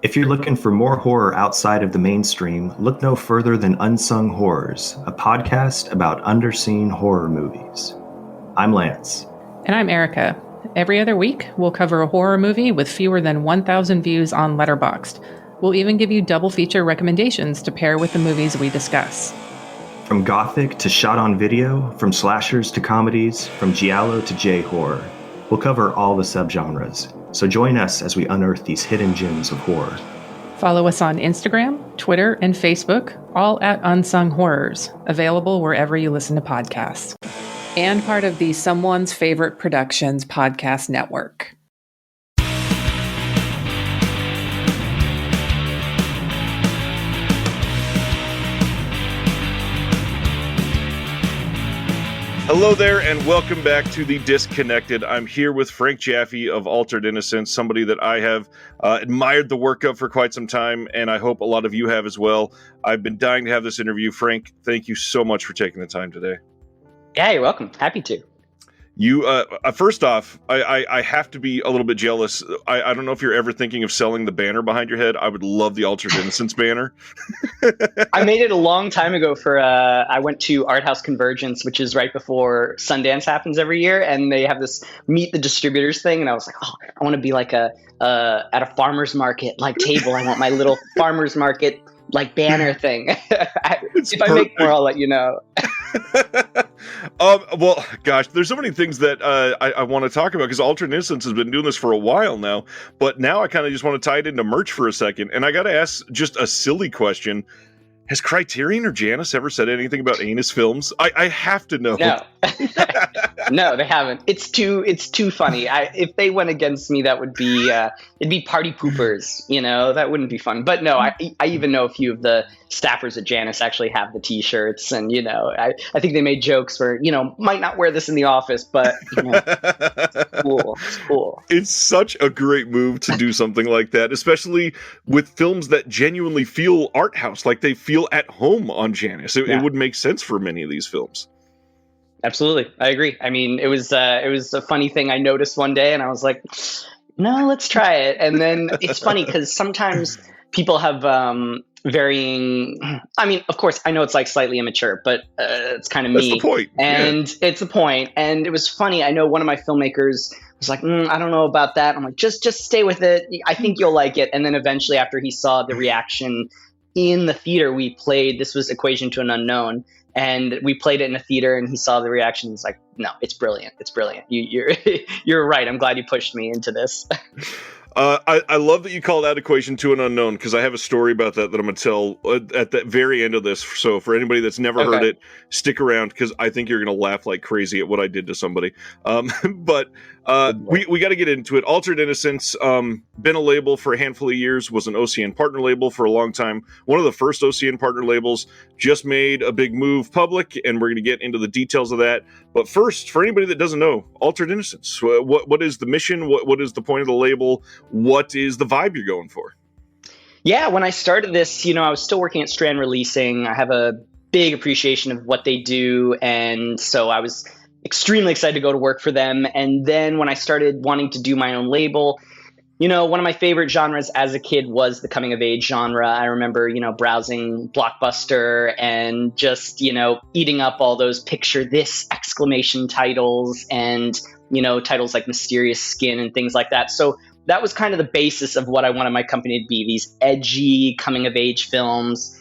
If you're looking for more horror outside of the mainstream, look no further than Unsung Horrors, a podcast about underseen horror movies. I'm Lance. And I'm Erica. Every other week, we'll cover a horror movie with fewer than 1,000 views on Letterboxd. We'll even give you double feature recommendations to pair with the movies we discuss. From gothic to shot on video, from slashers to comedies, from giallo to J-horror, we'll cover all the subgenres. So join us as we unearth these hidden gems of horror. Follow us on Instagram, Twitter, and Facebook, all at Unsung Horrors, available wherever you listen to podcasts. And part of the Someone's Favorite Productions podcast network. Hello there, and welcome back to The Disconnected. I'm here with Frank Jaffe of Altered Innocence, somebody that I have admired the work of for quite some time, and I hope a lot of you have as well. I've been dying to have this interview. Frank, thank you so much for taking the time today. Yeah, you're welcome. Happy to. You, first off, I have to be a little bit jealous. I don't know if you're ever thinking of selling the banner behind your head. I would love the Altered Innocence banner. I made it a long time ago for, I went to Art House Convergence, which is right before Sundance happens every year. And they have this Meet the Distributors thing. And I was like, oh, I want to be like at a farmer's market, like table. I want my little farmer's market, like banner thing. If I make more, I'll let you know. Well, gosh, there's so many things that I want to talk about because Altered Innocence has been doing this for a while now, but now I kind of just want to tie it into merch for a second, and I got to ask just a silly question. Has Criterion or Janus ever said anything about anus films? I have to know. No. No, they haven't. It's too funny. If they went against me, that would be it'd be party poopers. You know, that wouldn't be fun. But no, I even know a few of the staffers at Janus actually have the T-shirts, and you know, I think they made jokes where might not wear this in the office, but it's cool. It's cool. It's such a great move to do something like that, especially with films that genuinely feel art house, like they feel at home on Janus. It would make sense for many of these films. Absolutely. I agree. I mean, it was a funny thing I noticed one day and I was like, no, let's try it. And then it's funny because sometimes people have varying, I mean, of course, I know it's like slightly immature, but it's kind of me. That's the point. And it's the point. And it was funny. I know one of my filmmakers was like, I don't know about that. I'm like, just stay with it. I think you'll like it. And then eventually after he saw the reaction in the theater, we played, this was Equation to an Unknown. And we played it in a theater, and he saw the reaction. He's like, "No, it's brilliant. It's brilliant. You're right. I'm glad you pushed me into this." I love that you call that Equation to an Unknown, because I have a story about that I'm going to tell at the very end of this. So for anybody that's never heard it, stick around, because I think you're going to laugh like crazy at what I did to somebody. But we got to get into it. Altered Innocence, been a label for a handful of years, was an OCN partner label for a long time. One of the first OCN partner labels, just made a big move public, and we're going to get into the details of that. But first, for anybody that doesn't know, Altered Innocence, what is the mission? What is the point of the label? What is the vibe you're going for? Yeah, when I started this, I was still working at Strand Releasing. I have a big appreciation of what they do, and so I was extremely excited to go to work for them. And then when I started wanting to do my own label, one of my favorite genres as a kid was the coming-of-age genre. I remember, browsing Blockbuster and just, eating up all those picture this exclamation titles and, titles like Mysterious Skin and things like that. So that was kind of the basis of what I wanted my company to be, these edgy coming-of-age films,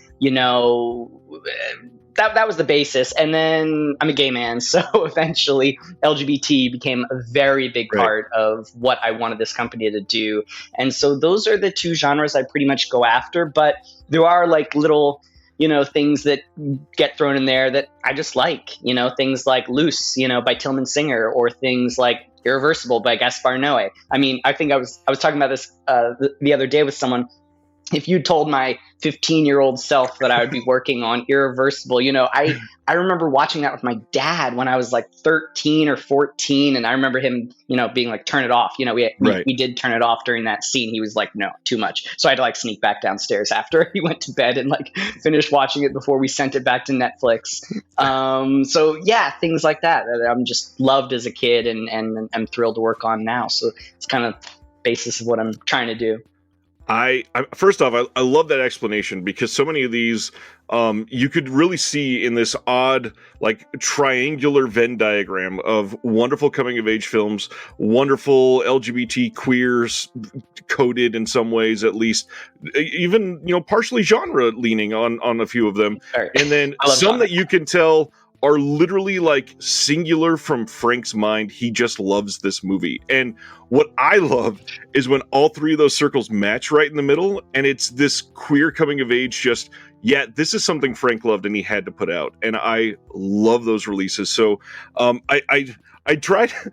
that was the basis. And then I'm a gay man, so eventually LGBT became a very big part of what I wanted this company to do. And so those are the two genres I pretty much go after, but there are like little, things that get thrown in there that I just like, things like Loose, by Tillman Singer, or things like Irreversible by Gaspar Noé. I mean, I think I was talking about this the other day with someone. If you told my 15-year-old self that I would be working on Irreversible, I remember watching that with my dad when I was like 13 or 14. And I remember him, being like, turn it off. We did turn it off during that scene. He was like, no, too much. So I had to like sneak back downstairs after he went to bed and like finish watching it before we sent it back to Netflix. So yeah, things like that I'm just loved as a kid and I'm thrilled to work on now. So it's kind of basis of what I'm trying to do. I first off, I love that explanation, because so many of these you could really see in this odd, like, triangular Venn diagram of wonderful coming of age films, wonderful LGBT queers coded in some ways, at least, even, partially genre leaning on a few of them, Right. and then some genre that you can tell are literally like singular from Frank's mind. He just loves this movie. And what I love is when all three of those circles match right in the middle, and it's this queer coming of age, just, yeah, this is something Frank loved and he had to put out. And I love those releases. So I try to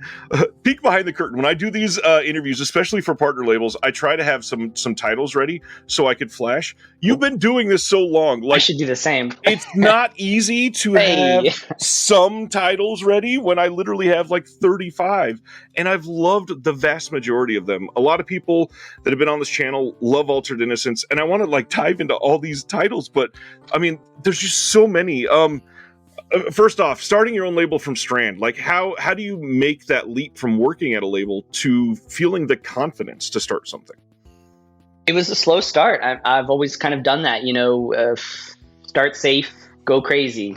peek behind the curtain when I do these interviews, especially for partner labels. I try to have some titles ready so I could flash. You've been doing this so long, like, I should do the same. It's not easy to have some titles ready when I literally have like 35, and I've loved the vast majority of them. A lot of people that have been on this channel love Altered Innocence, and I want to like dive into all these titles, but I mean, there's just so many. First off, starting your own label from Strand, like how do you make that leap from working at a label to feeling the confidence to start something? It was a slow start. I've always kind of done that, start safe, go crazy.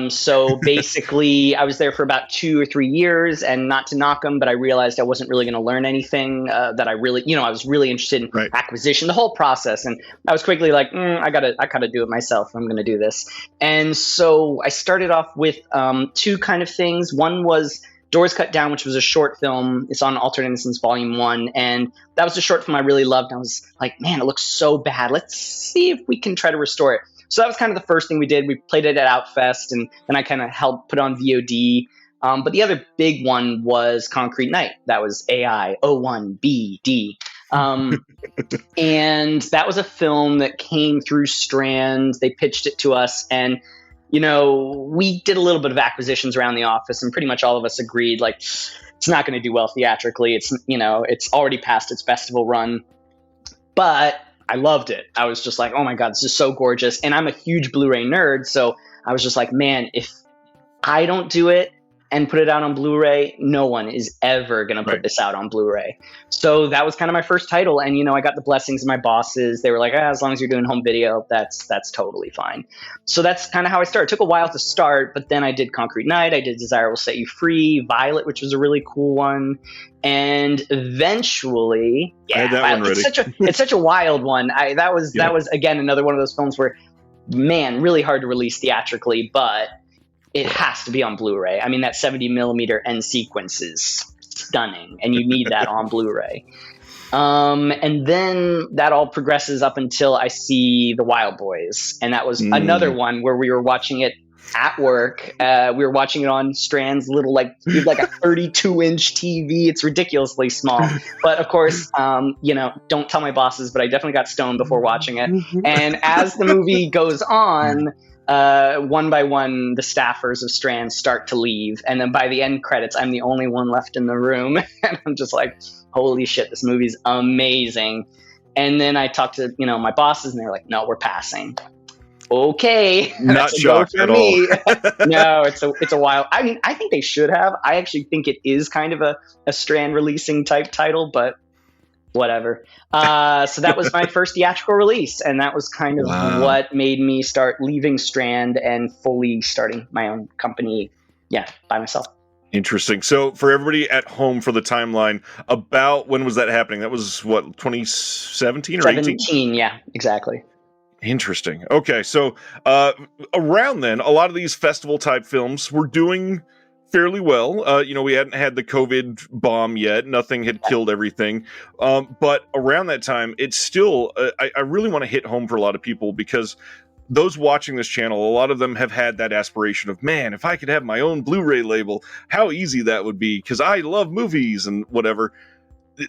So basically, I was there for about 2 or 3 years, and not to knock them, but I realized I wasn't really going to learn anything that I really, I was really interested in acquisition, the whole process. And I was quickly like, I gotta do it myself. I'm going to do this. And so I started off with 2 kind of things. One was Doors Cut Down, which was a short film. It's on Altered Innocence Volume 1. And that was a short film I really loved. And I was like, man, it looks so bad. Let's see if we can try to restore it. So that was kind of the first thing we did. We played it at Outfest, and then I kind of helped put on VOD. But the other big one was Concrete Night. That was AI 01BD. And that was a film that came through Strand. They pitched it to us, and we did a little bit of acquisitions around the office, and pretty much all of us agreed, like, it's not going to do well theatrically. It's, it's already past its festival run. But I loved it. I was just like, oh my God, this is so gorgeous. And I'm a huge Blu-ray nerd. So I was just like, man, if I don't do it and put it out on Blu-ray, no one is ever going to put this out on Blu-ray. So that was kind of my first title. And, I got the blessings of my bosses. They were like, as long as you're doing home video, that's totally fine. So that's kind of how I started. It took a while to start, but then I did Concrete Night. I did Desire Will Set You Free, Violet, which was a really cool one. And eventually, I had that one ready. It's such a wild one. That was again, another one of those films where, man, really hard to release theatrically, but it has to be on Blu-ray. I mean, that 70 millimeter end sequence is stunning, and you need that on Blu-ray. And then that all progresses up until I see The Wild Boys. And that was another one where we were watching it at work. We were watching it on Strand's little, like a 32-inch TV. It's ridiculously small. But of course, don't tell my bosses, but I definitely got stoned before watching it. And as the movie goes on, one by one, the staffers of Strand start to leave. And then by the end credits, I'm the only one left in the room. And I'm just like, holy shit, this movie's amazing. And then I talked to, my bosses, and they're like, no, we're passing. Okay. Not shocked at all. No, it's a wild. I mean, I think they should have. I actually think it is kind of a Strand releasing type title, but whatever. So that was my first theatrical release, and that was kind of what made me start leaving Strand and fully starting my own company, by myself. Interesting. So for everybody at home, for the timeline, about when was that happening? That was what, 2017 or 18? 17, yeah, exactly. Interesting. Okay, so around then, a lot of these festival type films were doing fairly well. We hadn't had the COVID bomb yet. Nothing had killed everything. But around that time, it's still, I really want to hit home for a lot of people, because those watching this channel, a lot of them have had that aspiration of, man, if I could have my own Blu-ray label, how easy that would be, because I love movies and whatever.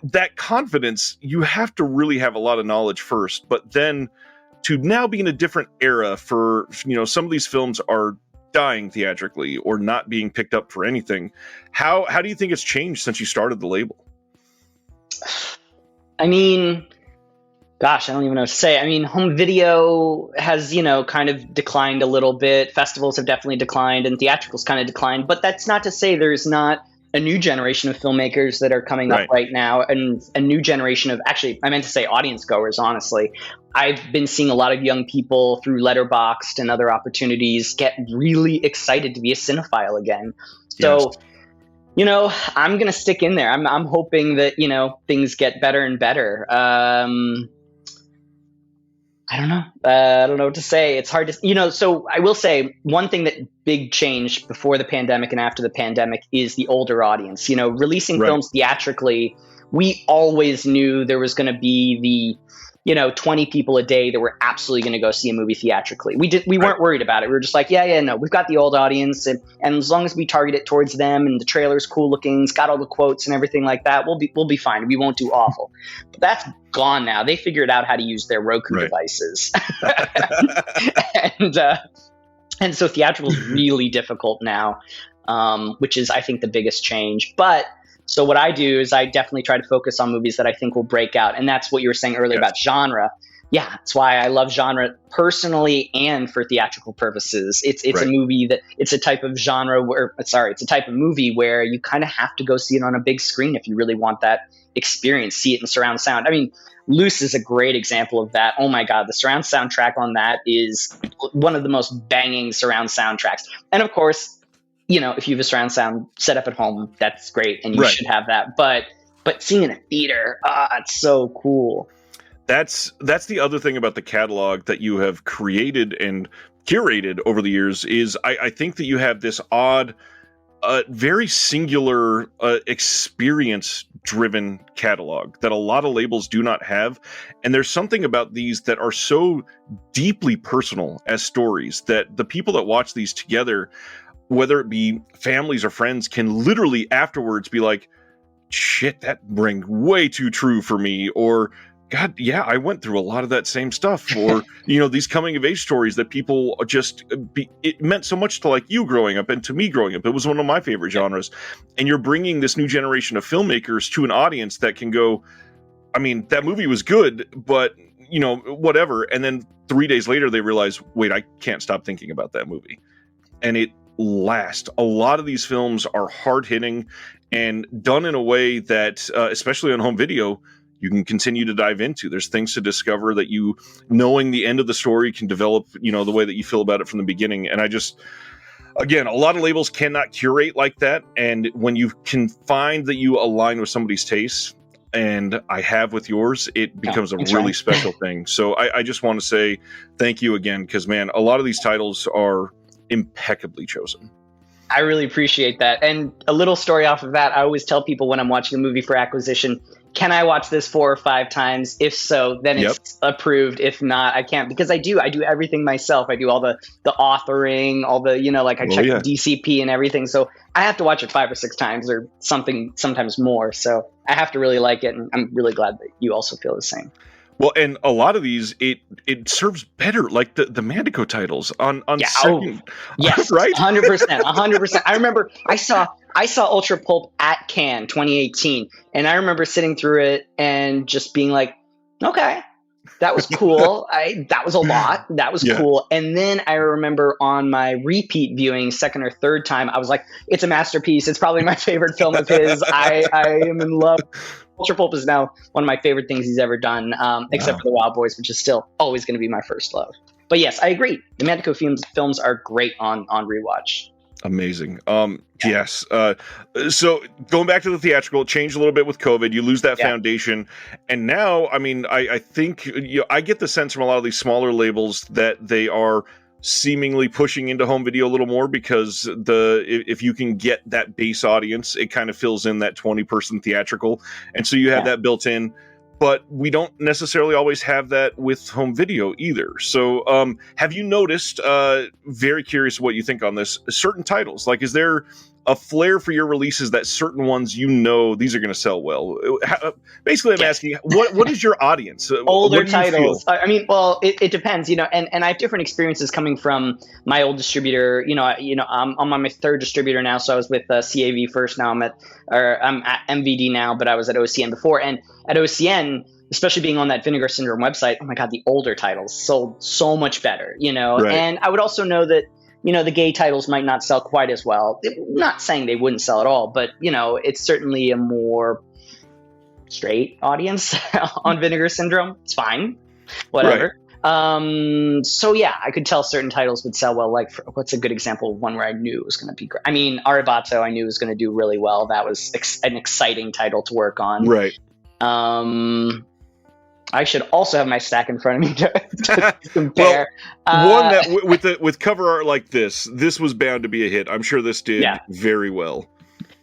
That confidence, you have to really have a lot of knowledge first, but then to now be in a different era for, some of these films are dying theatrically or not being picked up for anything. How do you think it's changed since you started the label? I mean, gosh, I don't even know what to say. I mean, home video has, kind of declined a little bit. Festivals have definitely declined, and theatricals kind of declined. But that's not to say there's not a new generation of filmmakers that are coming up right now, and a new generation of, actually, I meant to say audience goers, honestly. I've been seeing a lot of young people through Letterboxd and other opportunities get really excited to be a cinephile again. So, you know, I'm going to stick in there. I'm hoping that, you know, things get better and better. I don't know. I don't know what to say. It's hard to, you know, so I will say one thing that big change before the pandemic and after the pandemic is the older audience. You know, releasing films theatrically, we always knew there was going to be the, you know, 20 people a day that were absolutely going to go see a movie theatrically. We weren't worried about it. We were just like, no, we've got the old audience. And as long as we target it towards them and the trailer's cool looking, it's got all the quotes and everything like that, we'll be fine. We won't do awful. But that's gone now. They figured out how to use their Roku devices. And so theatrical is really difficult now, which is, I think, the biggest change. But so what I do is I definitely try to focus on movies that I think will break out. And that's what you were saying earlier about genre. Yeah, that's why I love genre personally and for theatrical purposes. It's a movie that, it's a type of genre where, it's a type of movie where you kind of have to go see it on a big screen if you really want that experience, see it in surround sound. I mean, Loose is a great example of that. Oh my God, the surround soundtrack on that is one of the most banging surround soundtracks. And of course, you know, if you have a surround sound set up at home, that's great, and you should have that. But seeing in a theater, it's so cool. That's the other thing about the catalog that you have created and curated over the years is I think that you have this odd, very singular, experience-driven catalog that a lot of labels do not have. And there's something about these that are so deeply personal as stories that the people that watch these together, whether it be families or friends, can literally afterwards be like, shit, that rang way too true for me. Or, God, yeah, I went through a lot of that same stuff. Or, you know, these coming of age stories that people just, it meant so much to like you growing up and to me growing up. It was one of my favorite genres. And you're bringing this new generation of filmmakers to an audience that can go, I mean, that movie was good, but, you know, whatever. And then 3 days later, they realize, wait, I can't stop thinking about that movie. And it last. A lot of these films are hard hitting and done in a way that, especially on home video, you can continue to dive into. There's things to discover that you, knowing the end of the story, can develop, you know, the way that you feel about it from the beginning. And I just, again, a lot of labels cannot curate like that. And when you can find that you align with somebody's taste, and I have with yours, it becomes a really special thing. So I just want to say thank you again, because, man, a lot of these titles are impeccably chosen. I really appreciate that. And a little story off of that, I always tell people when I'm watching a movie for acquisition, can I watch this 4 or 5 times? If so, then it's approved. If not, I can't, because I do everything myself. I do all the authoring, all the, you know, like I check the DCP and everything. So I have to watch it 5 or 6 times or something, sometimes more. So I have to really like it. And I'm really glad that you also feel the same. Well, and a lot of these, it serves better, like the Mandico titles on second. Yes, right? 100%. I remember I saw Ultra Pulp at Cannes 2018, and I remember sitting through it and just being like, okay, that was cool. That was a lot. That was cool. And then I remember on my repeat viewing, second or third time, I was like, it's a masterpiece. It's probably my favorite film of his. I am in love. Ultra Pulp is now one of my favorite things he's ever done, except for The Wild Boys, which is still always going to be my first love. But yes, I agree. The Mandico films are great on rewatch. Amazing. Yes. So going back to the theatrical, it changed a little bit with COVID. You lose that foundation. And now, I mean, I think I get the sense from a lot of these smaller labels that they are seemingly pushing into home video a little more, because if you can get that base audience, it kind of fills in that 20-person theatrical. And so you have that built in. But we don't necessarily always have that with home video either. So have you noticed, very curious what you think on this, certain titles? Like, is there a flair for your releases that certain ones, you know, these are going to sell well? Basically, I'm asking, what is your audience? Older titles. I mean, well, it depends, you know, and I have different experiences coming from my old distributor. I'm on my 3rd distributor now. So I was with CAV first. Now I'm at MVD now, but I was at OCN before. And at OCN, especially being on that Vinegar Syndrome website, oh my God, the older titles sold so much better, you know. Right. And I would also know that, the gay titles might not sell quite as well. Not saying they wouldn't sell at all, but it's certainly a more straight audience on Vinegar Syndrome. It's fine, whatever. Right. So yeah, I could tell certain titles would sell well. Like, what's a good example of one where I knew it was going to be great? I mean, Arrebato, I knew was going to do really well. That was an exciting title to work on. Right. I should also have my stack in front of me to compare. One that with cover art like this was bound to be a hit. I'm sure this did very well.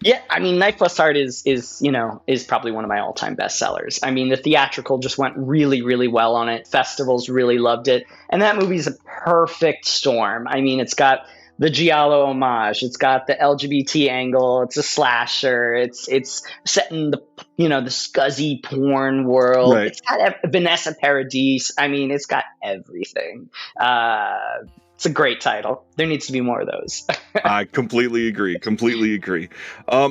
Yeah, I mean, Knife Plus Heart is probably one of my all-time bestsellers. I mean, the theatrical just went really, really well on it. Festivals really loved it. And that movie's a perfect storm. I mean, it's got the Giallo homage. It's got the LGBT angle. It's a slasher. It's set in the scuzzy porn world. Right. It's got Vanessa Paradis. I mean, it's got everything. It's a great title. There needs to be more of those. I completely agree.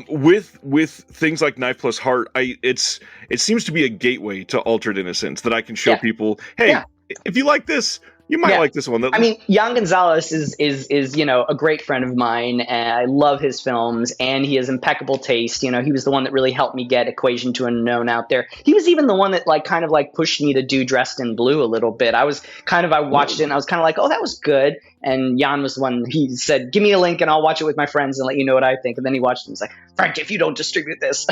With things like Knife Plus Heart, it seems to be a gateway to Altered Innocence that I can show people. Hey, if you like this, you might like this one. I mean, Jan Gonzalez is a great friend of mine, and I love his films, and he has impeccable taste. He was the one that really helped me get Equation to Unknown out there. He was even the one that kind of pushed me to do Dressed in Blue a little bit. I watched it and I was kind of like, oh, that was good. And Jan was the one, he said, give me a link and I'll watch it with my friends and let you know what I think. And then he watched it and he's like, Frank, if you don't distribute this,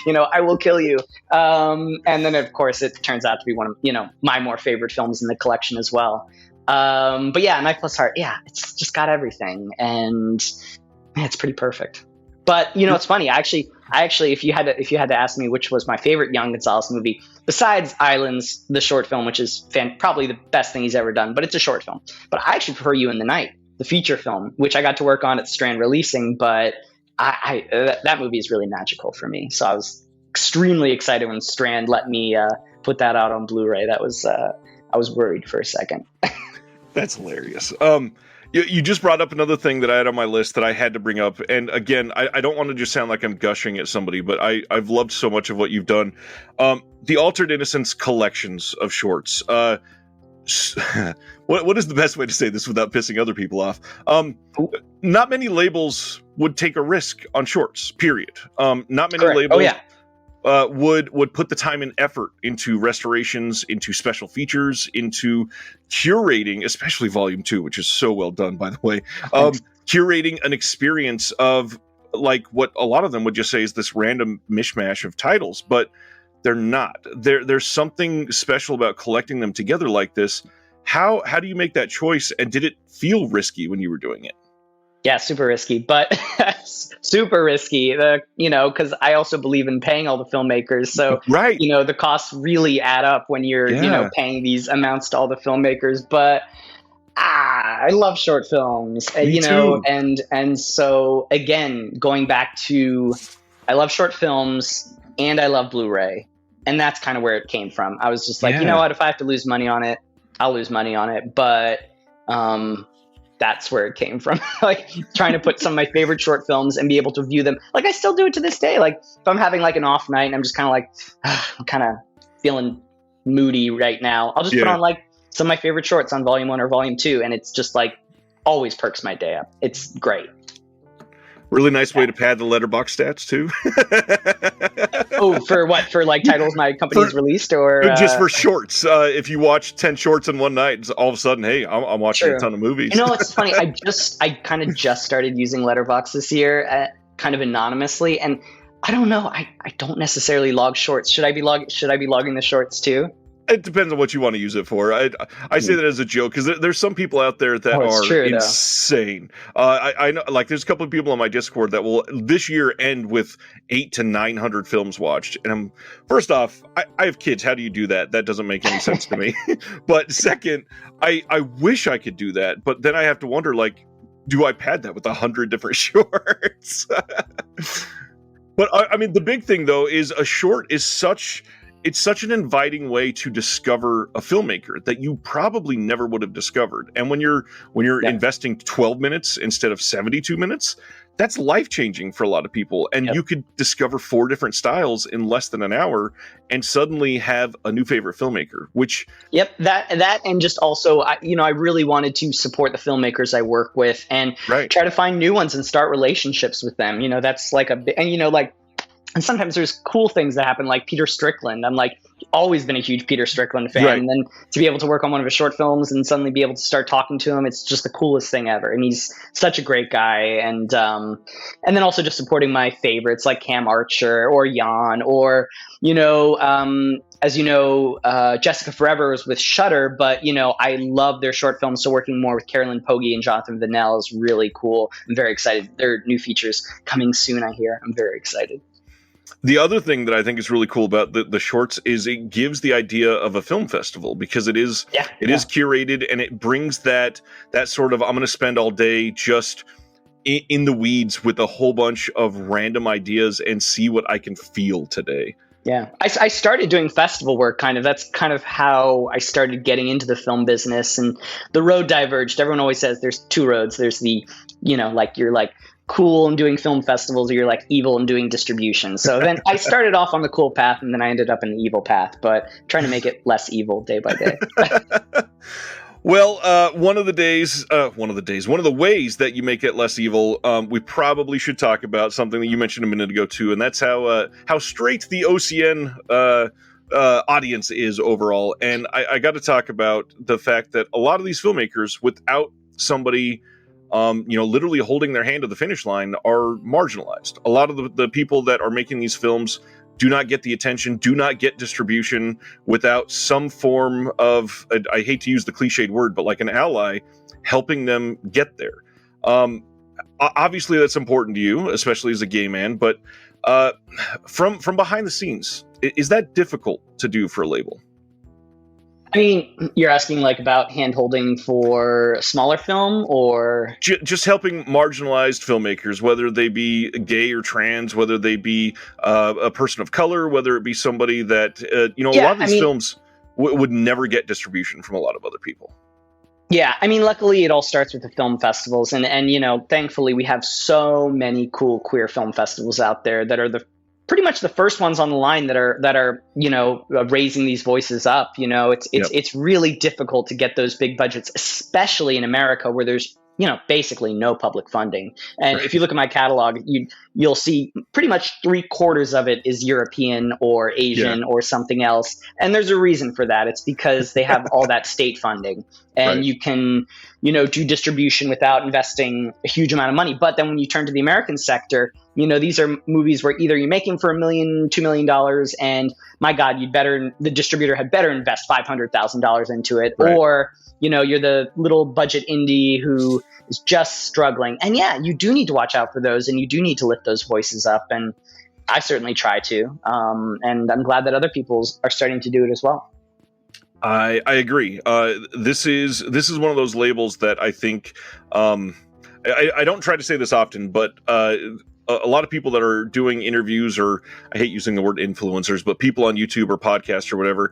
I will kill you. And then, of course, it turns out to be one of, my more favorite films in the collection as well. But yeah, Knife Plus Heart, it's just got everything. And it's pretty perfect. But, it's funny. I actually, if you had to ask me which was my favorite Jan Gonzalez movie, besides Islands, the short film, which is probably the best thing he's ever done, but it's a short film. But I actually prefer You in the Night, the feature film, which I got to work on at Strand Releasing. But that movie is really magical for me. So I was extremely excited when Strand let me put that out on Blu-ray. That was I was worried for a second. That's hilarious. You just brought up another thing that I had on my list that I had to bring up. And again, I don't want to just sound like I'm gushing at somebody, but I've loved so much of what you've done. The Altered Innocence collections of shorts. What is the best way to say this without pissing other people off? Not many labels would take a risk on shorts, period. Not many labels would put the time and effort into restorations, into special features, into curating, especially Volume 2, which is so well done, by the way. Curating an experience of what a lot of them would just say is this random mishmash of titles, but they're not. There's something special about collecting them together like this. How do you make that choice? And did it feel risky when you were doing it? Yeah, super risky, but super risky, because I also believe in paying all the filmmakers. So, right. The costs really add up when you're, paying these amounts to all the filmmakers. But I love short films, too. And so, again, going back to, I love short films and I love Blu-ray. And that's kind of where it came from. I was just like, you know what, if I have to lose money on it, I'll lose money on it. But, that's where it came from. Trying to put some of my favorite short films and be able to view them. I still do it to this day. If I'm having an off night and I'm just kind of I'm kind of feeling moody right now, I'll just put on some of my favorite shorts on Volume 1 or Volume 2. And it's just always perks my day up. It's great. Really nice way to pad the letterbox stats too. Oh, for what? For titles my company's released, or just for shorts? If you watch 10 shorts in one night, it's all of a sudden, hey, I'm watching a ton of movies. It's funny. I kind of just started using Letterboxd this year, kind of anonymously, and I don't know. I don't necessarily log shorts. Should I be logging the shorts too? It depends on what you want to use it for. I say that as a joke because there's some people out there that are insane. I know, there's a couple of people on my Discord that will this year end with 800 to 900 films watched. And first off, I have kids. How do you do that? That doesn't make any sense to me. But second, I wish I could do that. But then I have to wonder, do I pad that with 100 different shorts? But I mean, the big thing though is a short is such an inviting way to discover a filmmaker that you probably never would have discovered. And when you're investing 12 minutes instead of 72 minutes, that's life-changing for a lot of people. And you could discover 4 different styles in less than an hour and suddenly have a new favorite filmmaker, which... Yep, that and just also, I really wanted to support the filmmakers I work with and try to find new ones and start relationships with them. That's like and sometimes there's cool things that happen, like Peter Strickland. I'm like always been a huge Peter Strickland fan. And then to be able to work on one of his short films and suddenly be able to start talking to him, it's just the coolest thing ever. And he's such a great guy. And then also just supporting my favorites like Cam Archer or Jan or, as you know, Jessica Forever was with Shudder, but I love their short films. So working more with Carolyn Pogge and Jonathan Vanell is really cool. I'm very excited. There are new features coming soon, I hear. I'm very excited. The other thing that I think is really cool about the shorts is it gives the idea of a film festival, because it is curated, and it brings that sort of, I'm going to spend all day just in the weeds with a whole bunch of random ideas and see what I can feel today. Yeah, I started doing festival work kind of. That's kind of how I started getting into the film business, and the road diverged. Everyone always says there's 2 roads. There's the, you're like cool and doing film festivals, or you're like evil and doing distribution. So then I started off on the cool path, and then I ended up in the evil path, but trying to make it less evil day by day. Well, one of the ways that you make it less evil, we probably should talk about something that you mentioned a minute ago too, and that's how straight the OCN audience is overall. And I got to talk about the fact that a lot of these filmmakers, without somebody literally holding their hand to the finish line, are marginalized. A lot of the people that are making these films do not get the attention, do not get distribution without some form of, I hate to use the cliched word, but like an ally helping them get there. Obviously that's important to you, especially as a gay man, but from behind the scenes, is that difficult to do for a label? I mean, you're asking like about hand-holding for a smaller film, or just helping marginalized filmmakers, whether they be gay or trans, whether they be a person of color, whether it be somebody that a lot of these films would never get distribution from a lot of other people. Yeah, I mean, luckily it all starts with the film festivals, and thankfully we have so many cool queer film festivals out there that are pretty much the first ones on the line that are raising these voices up. It's really difficult to get those big budgets, especially in America, where there's basically no public funding. And if you look at my catalog, you'll see pretty much 3/4 of it is European or Asian or something else. And there's a reason for that. It's because they have all that state funding, and you can, do distribution without investing a huge amount of money. But then when you turn to the American sector, these are movies where either you're making for $1 million, $2 million, and my God, the distributor had better invest $500,000 into it, or you're the little budget indie who is just struggling. And you do need to watch out for those, and you do need to lift those voices up. And I certainly try to. And I'm glad that other people are starting to do it as well. I agree. This is one of those labels that I think, I don't try to say this often, but a lot of people that are doing interviews, or I hate using the word influencers, but people on YouTube or podcasts or whatever,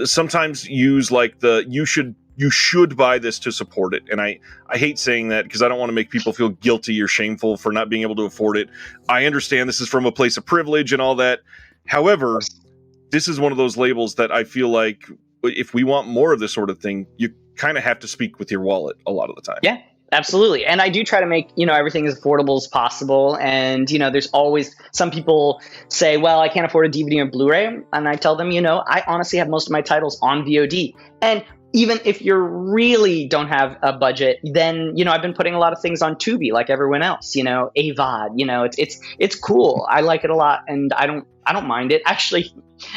sometimes use like you should buy this to support it. And I hate saying that, because I don't want to make people feel guilty or shameful for not being able to afford it. I understand this is from a place of privilege and all that. However, this is one of those labels that I feel like if we want more of this sort of thing, you kind of have to speak with your wallet a lot of the time. Yeah. Absolutely. And I do try to make, everything as affordable as possible. And, there's always some people say, well, I can't afford a DVD or Blu-ray. And I tell them, I honestly have most of my titles on VOD. And even if you really don't have a budget, then, I've been putting a lot of things on Tubi like everyone else, AVOD, it's cool. I like it a lot, and I don't mind it. Actually,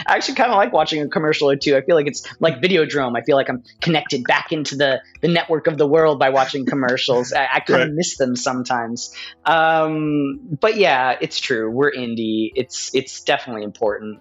I actually kind of like watching a commercial or two. I feel like it's like Videodrome. I feel like I'm connected back into the network of the world by watching commercials. I kind of miss them sometimes. But yeah, it's true. We're indie. It's definitely important.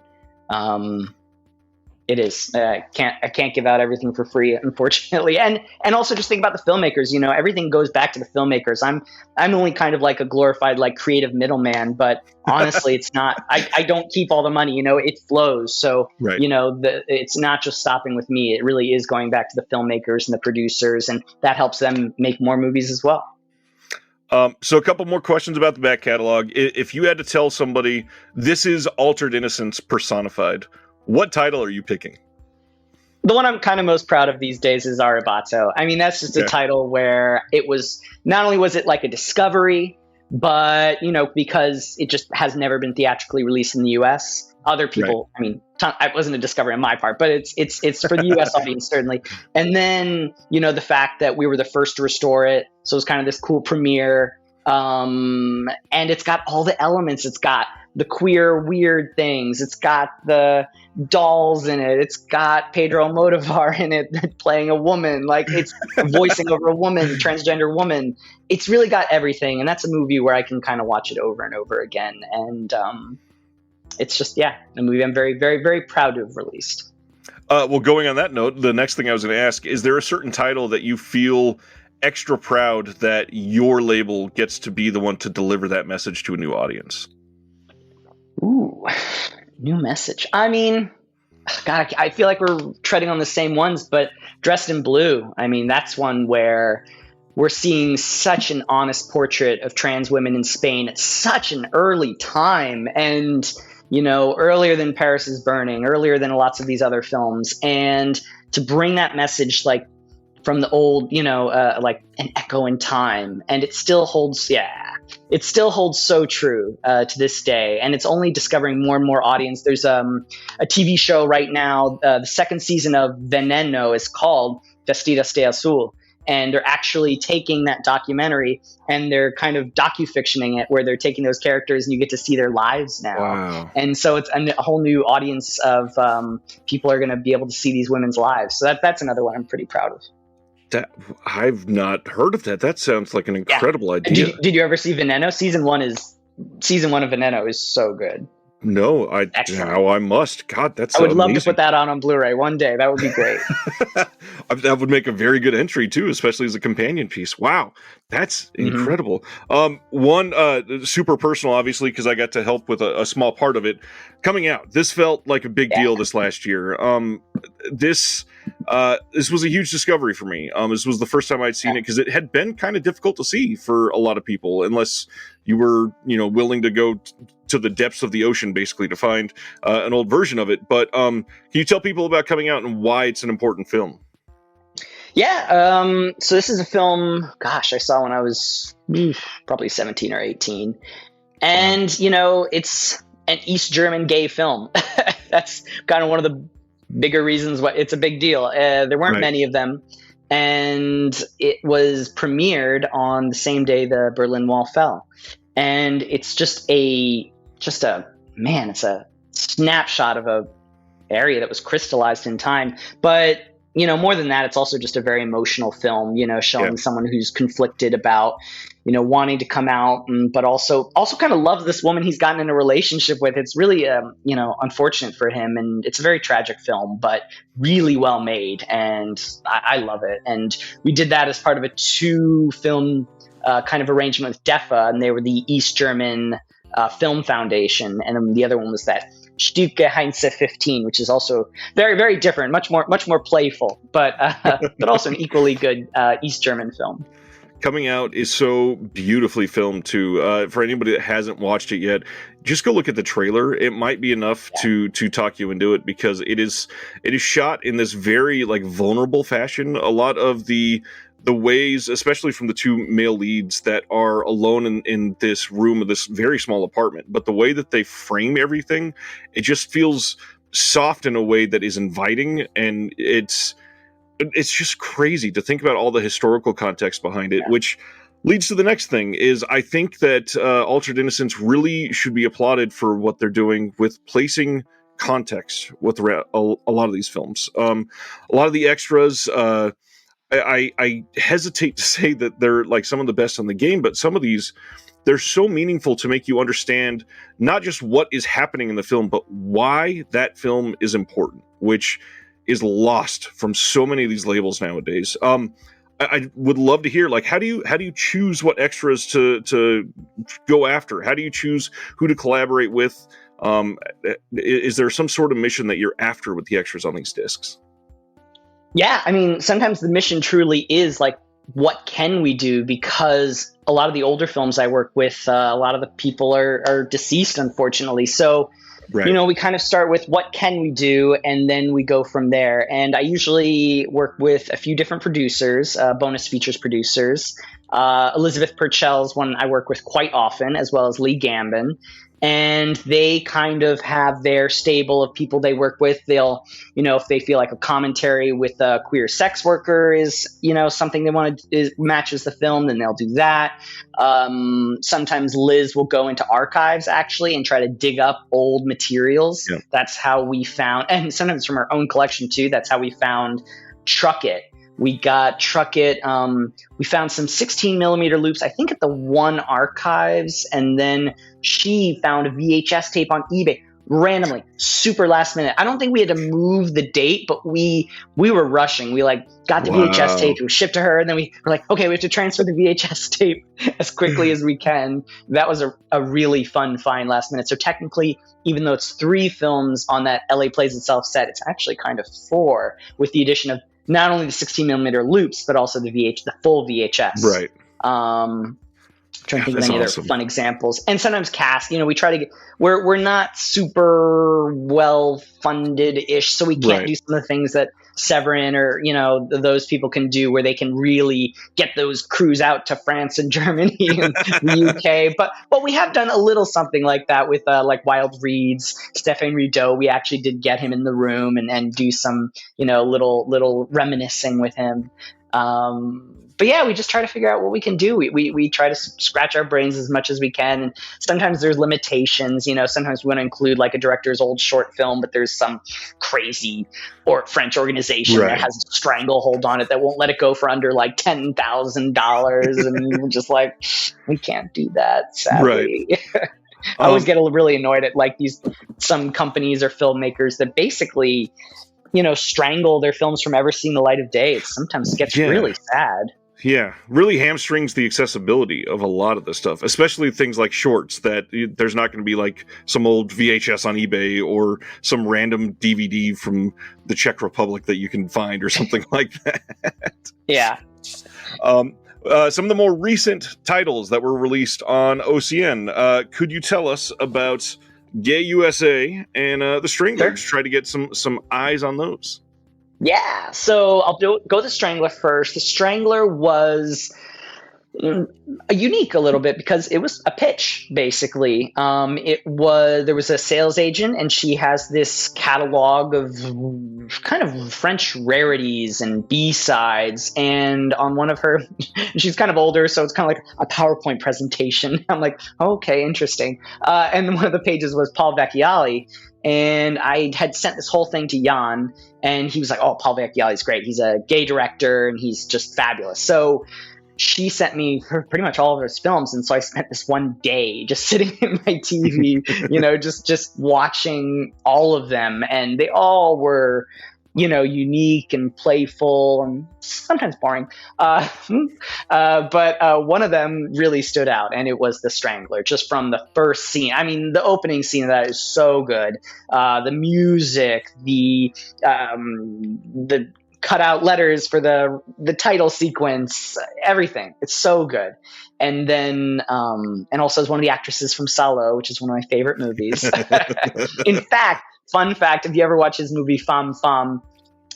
It is. I can't give out everything for free, unfortunately. And also just think about the filmmakers. Everything goes back to the filmmakers. I'm only kind of like a glorified like creative middleman, but honestly, it's not. I don't keep all the money. It flows. So it's not just stopping with me. It really is going back to the filmmakers and the producers, and that helps them make more movies as well. So a couple more questions about the back catalog. If you had to tell somebody this is Altered Innocence personified, what title are you picking? The one I'm kind of most proud of these days is Arrebato. I mean, that's just a title where it was, not only was it like a discovery, but, because it just has never been theatrically released in the US. Other people, right. I mean, it wasn't a discovery on my part, but it's for the US audience, certainly. And then, the fact that we were the first to restore it. So it was kind of this cool premiere. And it's got all the elements. It's got the queer, weird things. It's got the dolls in it. It's got Pedro Almodovar in it playing a woman. Like, it's voicing over a woman, transgender woman. It's really got everything. And that's a movie where I can kind of watch it over and over again. And it's just, a movie I'm very, very, very proud to have released. Well, going on that note, the next thing I was going to ask, is there a certain title that you feel extra proud that your label gets to be the one to deliver that message to a new audience? Ooh, new message. I mean, God, I feel like we're treading on the same ones, but Dressed in Blue, I mean, that's one where we're seeing such an honest portrait of trans women in Spain at such an early time. And, earlier than Paris is Burning, earlier than lots of these other films. And to bring that message, like, from the old, like an echo in time. And it still holds, it still holds so true to this day. And it's only discovering more and more audience. There's a TV show right now, the second season of Veneno is called Vestidas de Azul. And they're actually taking that documentary and they're kind of docu-fictioning it, where they're taking those characters and you get to see their lives now. Wow. And so it's a whole new audience of people are going to be able to see these women's lives. So that's another one I'm pretty proud of. That I've not heard of that. That sounds like an incredible idea. Did you ever see Veneno? Season one of Veneno is so good. No, now I must. God, that's I would love amazing. to put that on Blu-ray one day. That would be great. That would make a very good entry too, especially as a companion piece. Wow, that's incredible. One super personal, obviously, because I got to help with a small part of it coming out. This felt like a big deal this last year. This was a huge discovery for me. This was the first time I'd seen it, because it had been kind of difficult to see for a lot of people, unless you were, willing to go to the depths of the ocean, basically, to find an old version of it. But can you tell people about Coming Out and why it's an important film? Yeah. So this is a film, gosh, I saw when I was probably 17 or 18. And, it's an East German gay film. That's kind of one of the bigger reasons why it's a big deal. There weren't many of them. And it was premiered on the same day the Berlin Wall fell. And it's it's a snapshot of a area that was crystallized in time. But, more than that, it's also just a very emotional film, showing someone who's conflicted about, wanting to come out, but also kind of loves this woman he's gotten in a relationship with. It's really, unfortunate for him. And it's a very tragic film, but really well made. And I love it. And we did that as part of a 2-film kind of arrangement with Jaffe, and they were the East German Film Foundation. And then the other one was that Stücke Heinze 15, which is also very, very different, much more playful, but also an equally good East German film. Coming Out is so beautifully filmed too. For anybody that hasn't watched it yet, just go look at the trailer. It might be enough to talk you into it, because it is shot in this very vulnerable fashion. A lot of the ways, especially from the 2 male leads that are alone in this room of this very small apartment, but the way that they frame everything, it just feels soft in a way that is inviting, and it's just crazy to think about all the historical context behind it, which leads to the next thing. Is I think that Altered Innocence really should be applauded for what they're doing with placing context with a lot of these films. A lot of the extras, I hesitate to say that they're some of the best on the game, but some of these, they're so meaningful to make you understand not just what is happening in the film, but why that film is important, which is lost from so many of these labels nowadays. I would love to hear, how do you choose what extras to go after? How do you choose who to collaborate with? Is there some sort of mission that you're after with the extras on these discs? Yeah, I mean, sometimes the mission truly is what can we do? Because a lot of the older films I work with, a lot of the people are deceased, unfortunately. So, Right. you know, we kind of start with what can we do, and then we go from there. And I usually work with a few different producers, bonus features producers. Elizabeth Purcell is one I work with quite often, as well as Lee Gambin. And they kind of have their stable of people they work with. They'll, you know, if they feel like a commentary with a queer sex worker is, you know, something they want to matches the film, then they'll do that. Sometimes Liz will go into archives actually and try to dig up old materials. Yeah. That's how we found, and sometimes from our own collection too. That's how we found Truck It. We got Truck It. We found some 16 millimeter loops, I think at the One Archives. And then she found a VHS tape on eBay randomly, super last minute. I don't think we had to move the date, but we were rushing. We like got the VHS tape, it was shipped to her. And then we were like, okay, we have to transfer the VHS tape as quickly as we can. That was a really fun find last minute. So technically, even though it's 3 films on that LA Plays Itself set, it's actually kind of 4 with the addition of not only the 16 millimeter loops, but also the full VHS. Right. Trying to think of any other fun examples. And sometimes cast, you know, we try to get, we're not super well funded ish, so we can't do some of the things that Severin or, you know, those people can do, where they can really get those crews out to France and Germany and the UK. But we have done a little something like that with like Wild Reeds, Stéphane Rideau. We actually did get him in the room and do some, you know, little reminiscing with him. But yeah, we just try to figure out what we can do. We try to scratch our brains as much as we can. And sometimes there's limitations, you know, sometimes we want to include like a director's old short film, but there's some crazy or French organization that has a stranglehold on it that won't let it go for under like $10,000. And we're just like, we can't do that, sadly. Right. I always get really annoyed at like some companies or filmmakers that basically, you know, strangle their films from ever seeing the light of day. It sometimes gets really sad. Yeah, really hamstrings the accessibility of a lot of this stuff, especially things like shorts that there's not going to be like some old VHS on eBay or some random DVD from the Czech Republic that you can find or something like that. Yeah. Some of the more recent titles that were released on OCN, could you tell us about Gay USA and The Stranglers? Try to get some eyes on those. Yeah, so I'll go The Strangler first. The Strangler was unique a little bit because it was a pitch, basically. There was a sales agent, and she has this catalog of kind of French rarities and B-sides. And on one of her, she's kind of older, so it's kind of like a PowerPoint presentation. I'm like, okay, interesting. And one of the pages was Paul Vecchiali. And I had sent this whole thing to Jan, and he was like, oh, Paul Vecchiali's great. He's a gay director, and he's just fabulous. So she sent me pretty much all of his films. And so I spent this one day just sitting in my TV, you know, just watching all of them. And they all were, you know, unique and playful and sometimes boring. But one of them really stood out, and it was The Strangler, just from the first scene. I mean, the opening scene of that is so good. The music, the cut out letters for the title sequence, everything. It's so good. And then, and also as one of the actresses from Salo, which is one of my favorite movies. In fact, fun fact, if you ever watch his movie Femme Femme,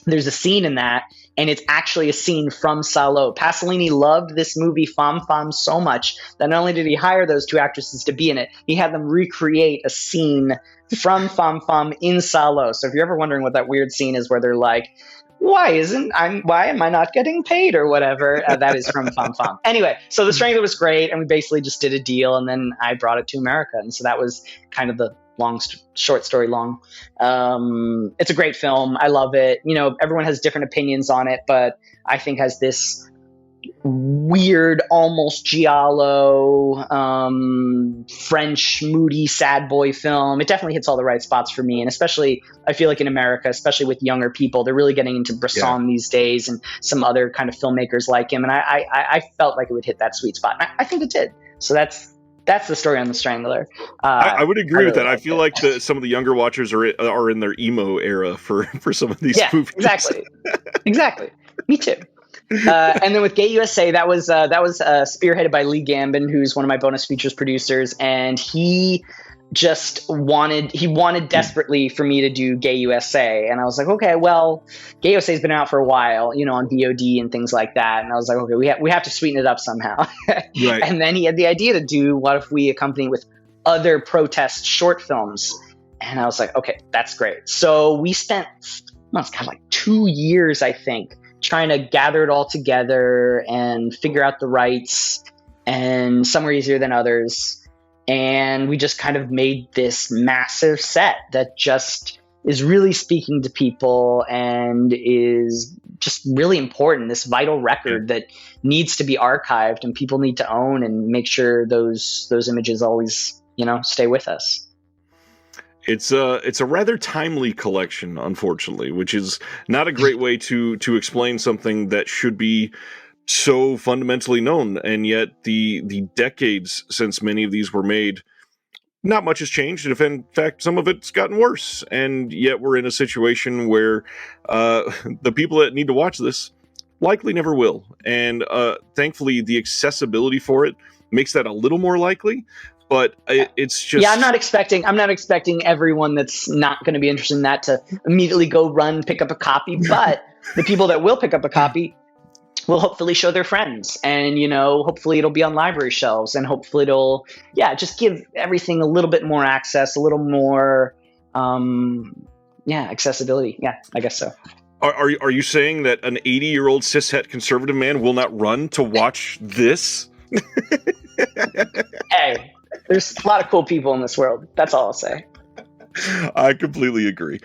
there's a scene in that, and it's actually a scene from Salo. Pasolini loved this movie Femme Femme so much that not only did he hire those 2 actresses to be in it, he had them recreate a scene from Femme Femme in Salo. So if you're ever wondering what that weird scene is where they're like, why am I not getting paid or whatever? That is from Femme Femme. Anyway, so The Strangler was great, and we basically just did a deal, and then I brought it to America. And so that was kind of the short story long. It's a great film. I love it. You know, everyone has different opinions on it, but I think has this weird, almost giallo, French, moody, sad boy film. It definitely hits all the right spots for me. And especially, I feel like in America, especially with younger people, they're really getting into Bresson these days and some other kind of filmmakers like him. And I felt like it would hit that sweet spot. I think it did. So that's the story on The Strangler. I would agree with that. I feel like some of the younger watchers are in their emo era for some of these movies. Exactly. Me too. And then with Gay USA, that was spearheaded by Lee Gambin, who's one of my bonus features producers, and he wanted desperately for me to do Gay USA. And I was like, okay, well, Gay USA has been out for a while, on VOD and things like that. And I was like, okay, we have to sweeten it up somehow. Right. And then he had the idea to do, what if we accompany with other protest short films? And I was like, okay, that's great. So we spent, like 2 years, I think, trying to gather it all together and figure out the rights, and some were easier than others. And we just kind of made this massive set that just is really speaking to people and is just really important. This vital record that needs to be archived and people need to own and make sure those images always, stay with us. It's a rather timely collection, unfortunately, which is not a great way to explain something that should be so fundamentally known, and yet the decades since many of these were made, not much has changed. If in fact some of it's gotten worse, and yet we're in a situation where the people that need to watch this likely never will, and thankfully the accessibility for it makes that a little more likely. But it's just, I'm not expecting everyone that's not going to be interested in that to immediately go run pick up a copy, but the people that will pick up a copy will hopefully show their friends, and hopefully it'll be on library shelves, and hopefully it'll just give everything a little bit more access, a little more accessibility. I guess so. Are you saying that an 80-year-old cishet conservative man will not run to watch this? Hey, there's a lot of cool people in this world. That's all I'll say. I completely agree.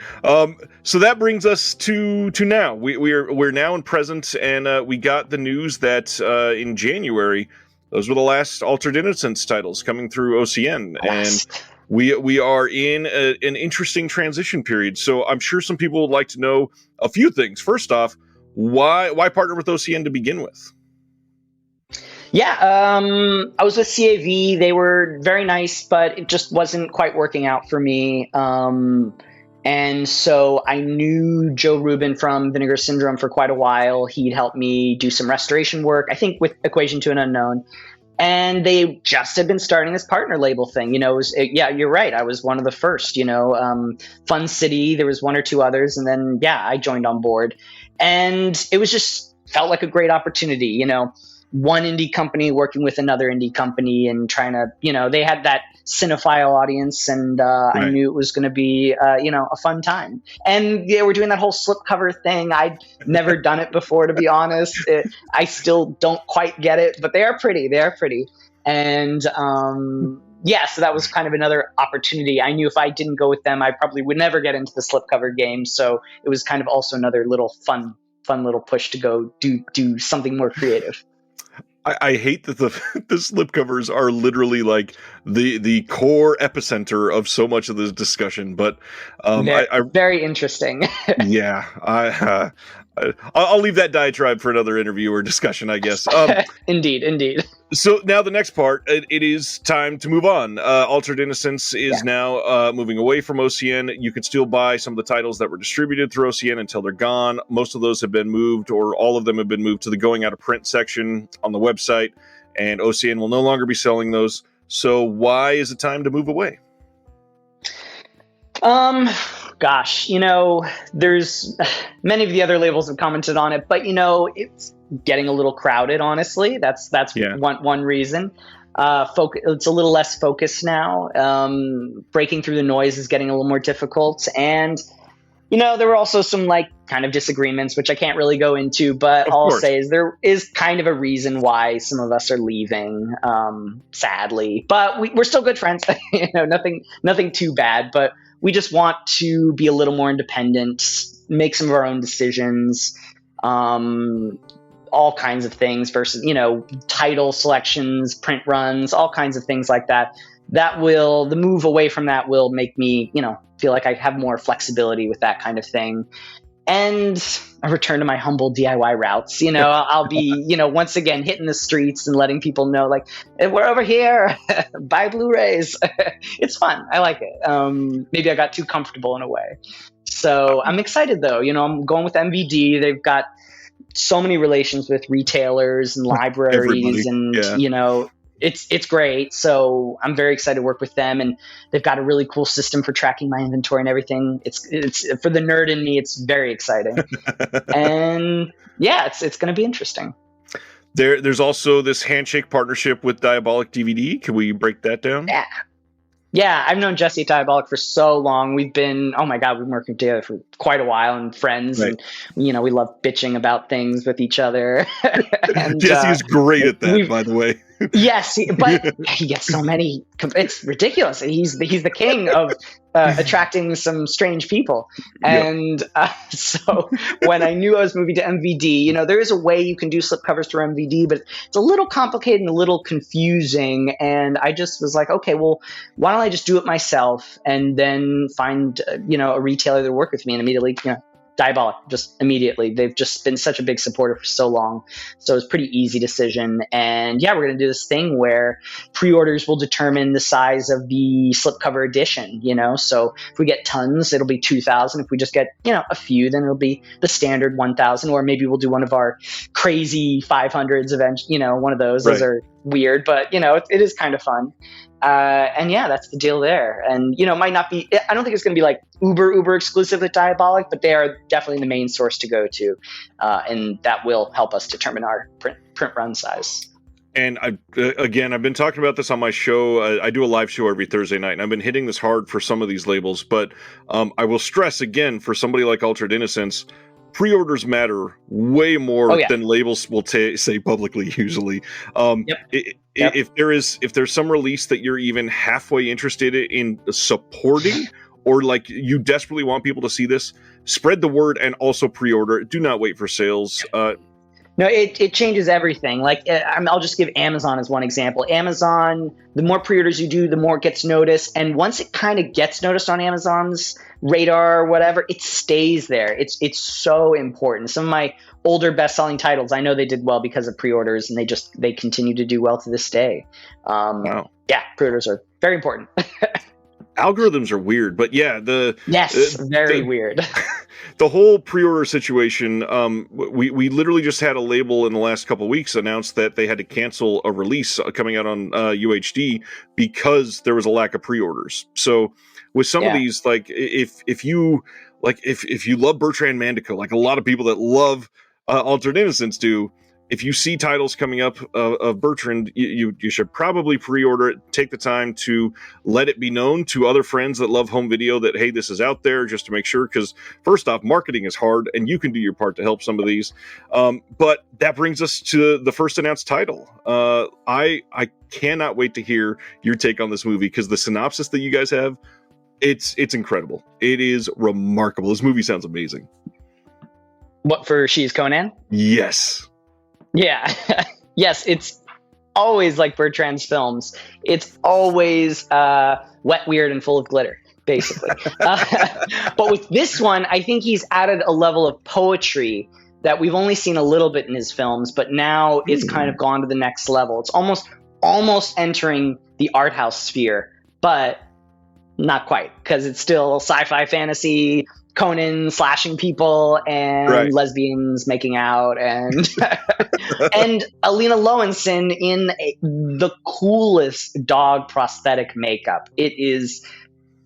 So that brings us to now. We're now in present, and we got the news that in January, those were the last Altered Innocence titles coming through OCN, yes. And we are in an interesting transition period. So I'm sure some people would like to know a few things. First off, why partner with OCN to begin with? Yeah, I was with CAV. They were very nice, but it just wasn't quite working out for me. And so I knew Joe Rubin from Vinegar Syndrome for quite a while. He'd helped me do some restoration work, I think with Equation to an Unknown. And they just had been starting this partner label thing. You're right. I was one of the first, Fun City, there was one or two others. And then, I joined on board. And it was just felt like a great opportunity, one indie company working with another indie company and trying to, they had that cinephile audience, and right. I knew it was going to be, a fun time. And we're doing that whole slipcover thing. I'd never done it before, to be honest. I still don't quite get it, but they are pretty. And so that was kind of another opportunity. I knew if I didn't go with them, I probably would never get into the slipcover game. So it was kind of also another little fun little push to go do something more creative. I hate that the slipcovers are literally like the core epicenter of so much of this discussion, but very interesting. Yeah, I'll leave that diatribe for another interview or discussion, I guess. Indeed. So now the next part, it is time to move on. Altered Innocence is now moving away from OCN. You can still buy some of the titles that were distributed through OCN until they're gone. Most of those have been moved, or all of them have been moved to the going out of print section on the website, and OCN will no longer be selling those. So why is it time to move away? Gosh, there's many of the other labels have commented on it, but it's getting a little crowded, honestly. That's one reason. It's a little less focused now. Breaking through the noise is getting a little more difficult. And, there were also some kind of disagreements, which I can't really go into, but all I'll say is there is kind of a reason why some of us are leaving, sadly, but we're still good friends. Nothing too bad, but we just want to be a little more independent, make some of our own decisions, all kinds of things versus, title selections, print runs, all kinds of things like that. The move away from that will make me, feel like I have more flexibility with that kind of thing. And a return to my humble DIY routes. I'll be, once again, hitting the streets and letting people know, we're over here, buy Blu-rays. It's fun. I like it. Maybe I got too comfortable in a way. So I'm excited, though. I'm going with MVD. They've got so many relations with retailers and libraries, and it's great. So I'm very excited to work with them, and they've got a really cool system for tracking my inventory and everything. It's for the nerd in me, it's very exciting. And yeah, it's going to be interesting. There's also this handshake partnership with Diabolik DVD. Can we break that down? Yeah, I've known Jesse at Diabolik for so long. We've been working together for quite a while, and friends, right. And we love bitching about things with each other. And, Jesse is great at that, by the way. Yes, but he gets so many. It's ridiculous. He's the king of attracting some strange people. And so when I knew I was moving to MVD, there is a way you can do slipcovers through MVD, but it's a little complicated and a little confusing. And I just was like, okay, well, why don't I just do it myself and then find a retailer that work with me, and immediately Diabolik, just immediately. They've just been such a big supporter for so long. So it's a pretty easy decision. And yeah, we're going to do this thing where pre-orders will determine the size of the slipcover edition, So if we get tons, it'll be 2,000. If we just get, a few, then it'll be the standard 1,000. Or maybe we'll do one of our crazy 500s events, one of those. Right. Those are weird, but, it is kind of fun. And yeah, that's the deal there. And, it might not be, I don't think it's going to be like uber exclusive with Diabolik, but they are definitely the main source to go to. And that will help us determine our print run size. And I've been talking about this on my show. I do a live show every Thursday night, and I've been hitting this hard for some of these labels. But I will stress again, for somebody like Altered Innocence, pre-orders matter way more than labels will say publicly usually. If there's some release that you're even halfway interested in supporting, or like you desperately want people to see this, spread the word and also pre-order. Do not wait for sales. No, it changes everything. Like, I'll just give Amazon as one example. Amazon, the more pre-orders you do, the more it gets noticed. And once it kind of gets noticed on Amazon's radar or whatever, it stays there. It's so important. Some of my older best-selling titles, I know they did well because of pre-orders, and they continue to do well to this day. Wow. Yeah, pre-orders are very important. Algorithms are weird, but yeah, very weird. The whole pre-order situation, we literally just had a label in the last couple of weeks announce that they had to cancel a release coming out on UHD because there was a lack of pre-orders. So with some of these, like if you love Bertrand Mandico, like a lot of people that love Altered Innocence do, if you see titles coming up of Bertrand, you should probably pre-order it. Take the time to let it be known to other friends that love home video that, hey, this is out there, just to make sure. Because first off, marketing is hard, and you can do your part to help some of these. But that brings us to the first announced title. I cannot wait to hear your take on this movie, because the synopsis that you guys have, it's incredible. It is remarkable. This movie sounds amazing. What, for She's Conann? Yes. Yeah. Yes, it's always like Bertrand's films. It's always wet, weird, and full of glitter, basically. But with this one, I think he's added a level of poetry that we've only seen a little bit in his films, but now it's kind of gone to the next level. It's almost entering the art house sphere, but not quite, because it's still sci-fi fantasy, Conann slashing people, and lesbians making out, and and Alina Lowenson in the coolest dog prosthetic makeup. It is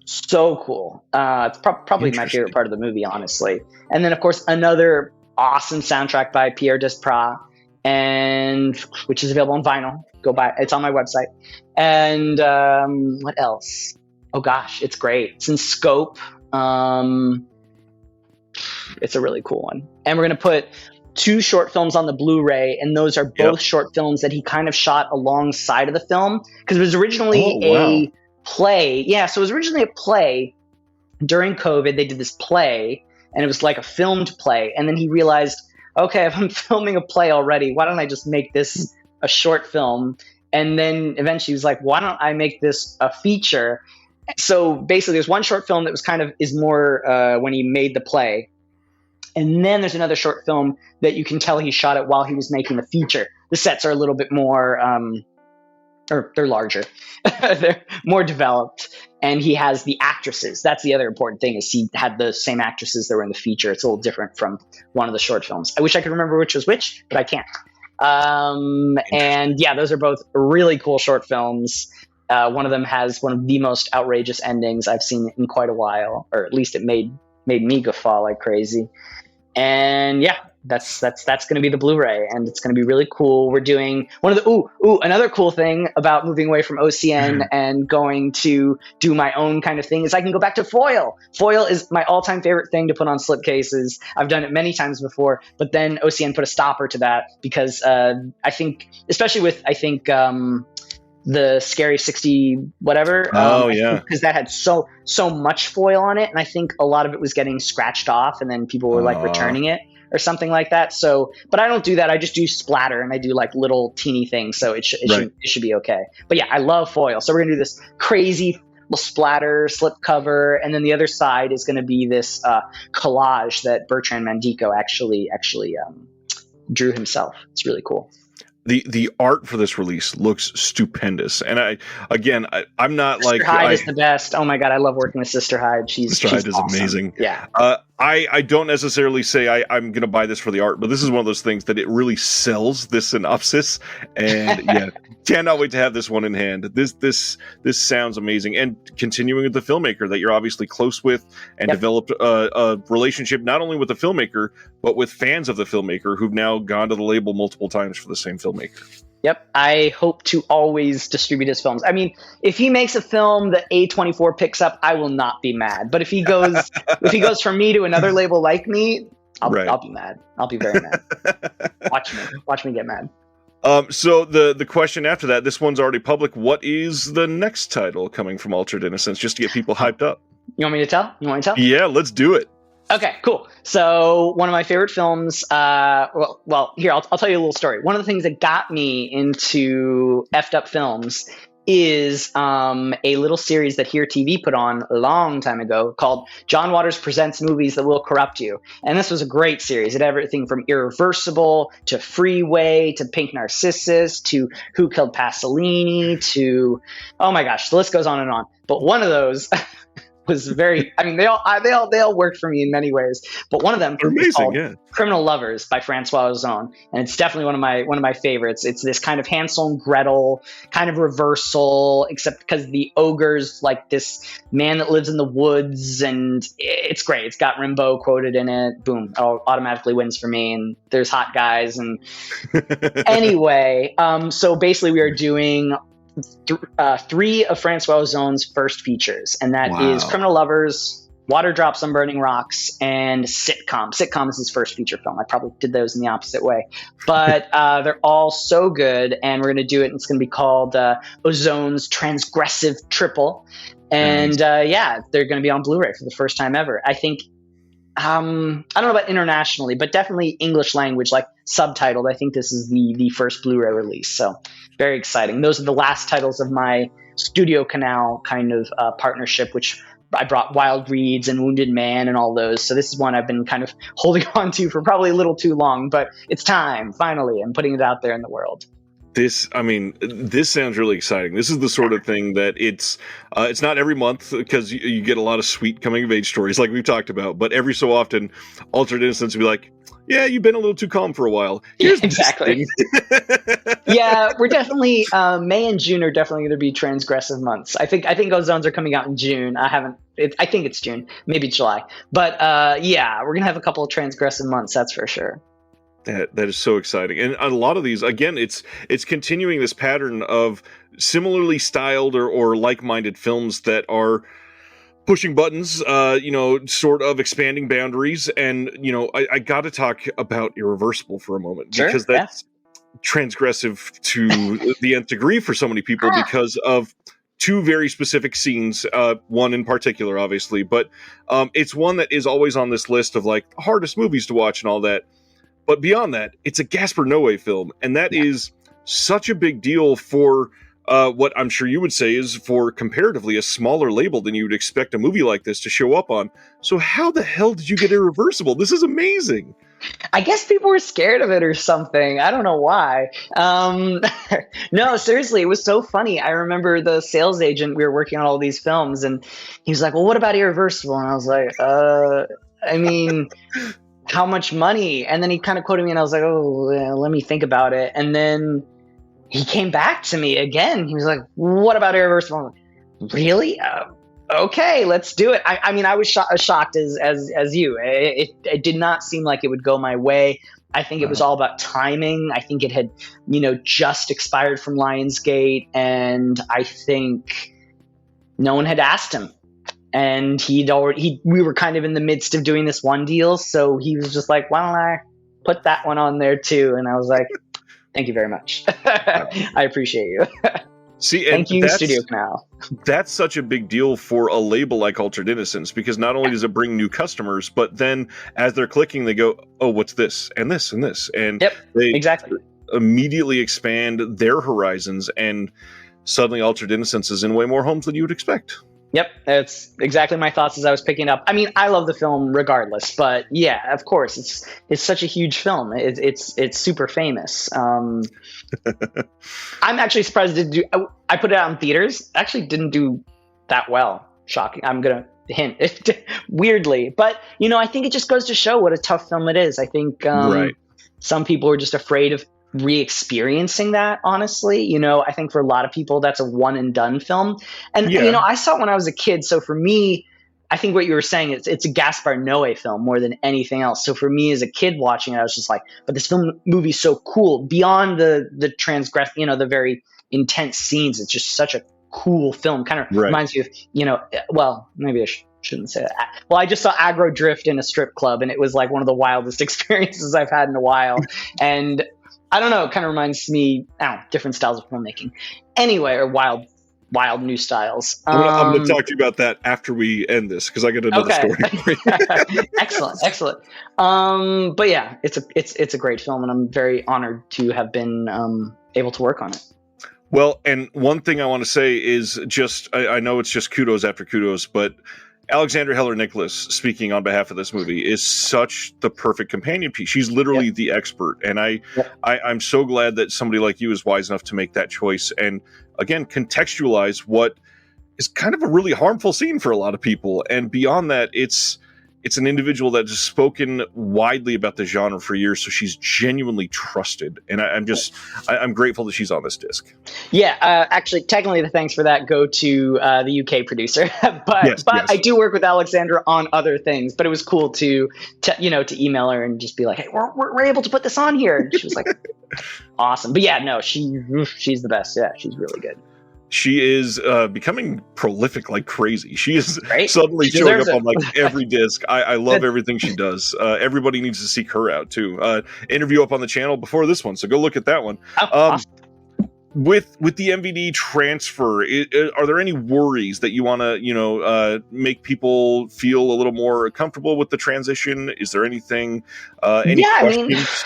so cool. It's probably my favorite part of the movie, honestly. And then, of course, another awesome soundtrack by Pierre Desprats, and which is available on vinyl. Go buy it. It's on my website. And what else? Oh gosh, it's great. It's in Scope. It's a really cool one. And we're going to put 2 short films on the Blu-ray, and those are both short films that he kind of shot alongside of the film, because it was originally a play. Yeah, so it was originally a play. During COVID, they did this play, and it was like a filmed play. And then he realized, okay, if I'm filming a play already, why don't I just make this a short film? And then eventually he was like, why don't I make this a feature? So basically, there's one short film that was is more when he made the play. And then there's another short film that you can tell he shot it while he was making the feature. The sets are a little bit more, or they're larger. They're more developed. And he has the actresses. That's the other important thing, is he had the same actresses that were in the feature. It's a little different from one of the short films. I wish I could remember which was which, but I can't. And yeah, those are both really cool short films. One of them has one of the most outrageous endings I've seen in quite a while, or at least it made me guffaw like crazy. And yeah, that's going to be the Blu-ray, and it's going to be really cool. We're doing one of the another cool thing about moving away from OCN and going to do my own kind of thing is I can go back to foil. Foil is my all-time favorite thing to put on slipcases. I've done it many times before, but then OCN put a stopper to that because I think, especially with the Scary 60 whatever. Because that had so much foil on it, and I think a lot of it was getting scratched off, and then people were like returning it or something like that. So, but I don't do that. I just do splatter, and I do like little teeny things, so it should be okay. But yeah, I love foil. So we're gonna do this crazy splatter slip cover, and then the other side is gonna be this collage that Bertrand Mandico actually drew himself. It's really cool. The art for this release looks stupendous, and I'm not Sister Hyde is the best. Oh my god, I love working with Sister Hyde. Sister Hyde is awesome. Amazing. Yeah. I don't necessarily say I'm going to buy this for the art, but this is one of those things that it really sells this synopsis, and yeah, cannot wait to have this one in hand. This sounds amazing, and continuing with the filmmaker that you're obviously close with, and developed a relationship not only with the filmmaker but with fans of the filmmaker who've now gone to the label multiple times for the same filmmaker. Yep, I hope to always distribute his films. I mean, if he makes a film that A24 picks up, I will not be mad. But if he goes from me to another label like me, I'll be mad. I'll be very mad. Watch me get mad. So the question after that, this one's already public. What is the next title coming from Altered Innocence, just to get people hyped up? You want me to tell? Yeah, let's do it. Okay, cool. So one of my favorite films, well, here, I'll tell you a little story. One of the things that got me into effed up films is a little series that Here TV put on a long time ago called John Waters Presents Movies That Will Corrupt You. And this was a great series. It had everything from Irreversible to Freeway to Pink Narcissus to Who Killed Pasolini to, oh my gosh, the list goes on and on. But one of those was very, I mean, they all worked for me in many ways, but one of them is called Criminal Lovers by Francois Ozon, and it's definitely one of my favorites. It's this kind of Hansel and Gretel kind of reversal, except because the ogre's like this man that lives in the woods, and it's great. It's got Rimbaud quoted in it. Boom, automatically wins for me. And there's hot guys, and anyway, so basically we are doing three of Francois Ozon's first featers, and that is Criminal Lovers, Water Drops on Burning Rocks, and Sitcom. Sitcom is his first feature film. I probably did those in the opposite way, but they're all so good, and we're going to do it, and it's going to be called Ozon's Transgressive Triple, and yeah, they're going to be on Blu-ray for the first time ever. I think I don't know about internationally, but definitely English language, like subtitled. I think this is the first Blu-ray release, so very exciting. Those are the last titles of my Studio Canal kind of partnership, which I brought Wild Reeds and Wounded Man and all those. So this is one I've been kind of holding on to for probably a little too long, but it's time. Finally, I'm putting it out there in the world. This sounds really exciting. This is the sort of thing that it's not every month, because you get a lot of sweet coming of age stories like we've talked about, but every so often Altered Innocence will be like, yeah, you've been a little too calm for a while. Here's exactly. Yeah, we're definitely May and June are definitely going to be transgressive months. I think Ozons are coming out in June. I think it's June, maybe July. But yeah, we're going to have a couple of transgressive months, that's for sure. That is so exciting. And a lot of these, again, it's continuing this pattern of similarly styled or like-minded films that are pushing buttons, sort of expanding boundaries. And, I got to talk about Irreversible for a moment, because that's transgressive to the nth degree for so many people because of two very specific scenes, one in particular, obviously, but it's one that is always on this list of like hardest movies to watch and all that. But beyond that, it's a Gaspar Noé film, and that is such a big deal for what I'm sure you would say is for comparatively a smaller label than you would expect a movie like this to show up on. So how the hell did you get Irreversible? This is amazing. I guess people were scared of it or something. I don't know why. No, seriously, it was so funny. I remember the sales agent, we were working on all these films, and he was like, well, what about Irreversible? And I was like, I mean, how much money? And then he kind of quoted me, and I was like, oh, yeah, let me think about it. And then he came back to me again. He was like, what about Irreversible? I'm like, really? Okay, let's do it. I mean, I was shocked as you. It did not seem like it would go my way. I think it was all about timing. I think it had, just expired from Lionsgate, and I think no one had asked him. And we were kind of in the midst of doing this one deal, so he was just like, why don't I put that one on there too? And I was like, thank you very much. I appreciate you. See, thank you, Studio Canal. That's such a big deal for a label like Altered Innocence, because not only does it bring new customers, but then as they're clicking, they go, oh, what's this? And this, and this. And they exactly immediately expand their horizons, and suddenly Altered Innocence is in way more homes than you would expect. Yep, that's exactly my thoughts as I was picking up. I mean, I love the film regardless, but yeah, of course, it's such a huge film. It's super famous. I'm actually surprised I put it out in theaters. Actually, didn't do that well. Shocking. I'm gonna hint weirdly, but I think it just goes to show what a tough film it is. I think some people are just afraid of re-experiencing that, honestly. I think for a lot of people that's a one and done film, and I saw it when I was a kid, so for me, I think what you were saying, it's a Gaspar Noé film more than anything else. So for me as a kid watching it, I was just like, but this movie's so cool beyond the the very intense scenes. It's just such a cool film. Kind of reminds you of well, maybe I shouldn't say that. Well, I just saw Aggro Drift in a strip club, and it was like one of the wildest experiences I've had in a while. And I don't know, it kind of reminds me, different styles of filmmaking. Anyway, or wild new styles. I'm going to talk to you about that after we end this, because I got another story for you. Excellent. But yeah, it's a great film, and I'm very honored to have been able to work on it. Well, and one thing I want to say is just, I know it's just kudos after kudos, but Alexandra Heller-Nicholas, speaking on behalf of this movie, is such the perfect companion piece. She's literally the expert. And I'm so glad that somebody like you is wise enough to make that choice. And again, contextualize what is kind of a really harmful scene for a lot of people. And beyond that, it's an individual that has spoken widely about the genre for years, so she's genuinely trusted. And I'm grateful that she's on this disc. Yeah, actually, technically the thanks for that go to the UK producer, but yes. I do work with Alexandra on other things. But it was cool to email her and just be like, hey, we're able to put this on here. And she was like, awesome. But yeah, no, she's the best. Yeah, she's really good. She is becoming prolific like crazy. She is suddenly showing up on like every disc. I love everything she does. Everybody needs to seek her out too. Interview up on the channel before this one, so go look at that one. Awesome. With the MVD transfer, are there any worries that you want to make people feel a little more comfortable with the transition? Is there anything? Any questions?